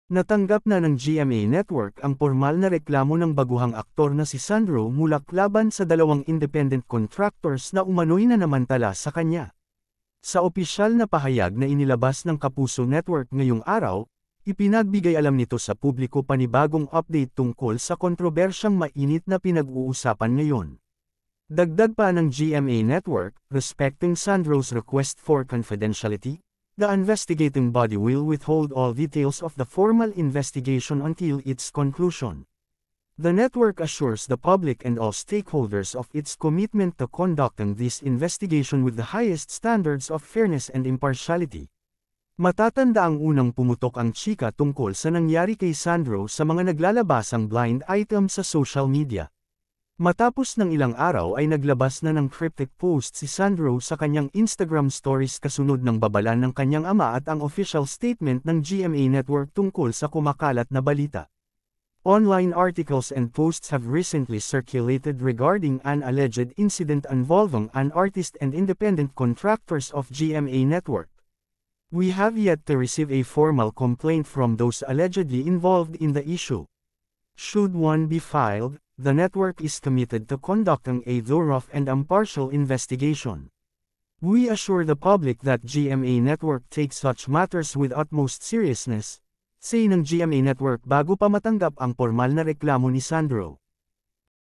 Natanggap na ng GMA Network ang pormal na reklamo ng baguhang aktor na si Sandro Mulak laban sa dalawang independent contractors na umano'y nanamantala sa kanya. Sa opisyal na pahayag na inilabas ng Kapuso Network ngayong araw, ipinagbigay alam nito sa publiko panibagong update tungkol sa kontrobersyang mainit na pinag-uusapan ngayon. Dagdag pa ng GMA Network, respecting Sandro's request for confidentiality, the investigating body will withhold all details of the formal investigation until its conclusion. The network assures the public and all stakeholders of its commitment to conducting this investigation with the highest standards of fairness and impartiality. Matatanda ang unang pumutok ang chika tungkol sa nangyari kay Sandro sa mga naglalabasang blind item sa social media. Matapos ng ilang araw ay naglabas na ng cryptic post si Sandro sa kanyang Instagram stories kasunod ng babala ng kanyang ama at ang official statement ng GMA Network tungkol sa kumakalat na balita. Online articles and posts have recently circulated regarding an alleged incident involving an artist and independent contractors of GMA Network. We have yet to receive a formal complaint from those allegedly involved in the issue. Should one be filed, the network is committed to conducting a thorough and impartial investigation. We assure the public that GMA Network takes such matters with utmost seriousness, say ng GMA Network bago pa matanggap ang pormal na reklamo ni Sandro.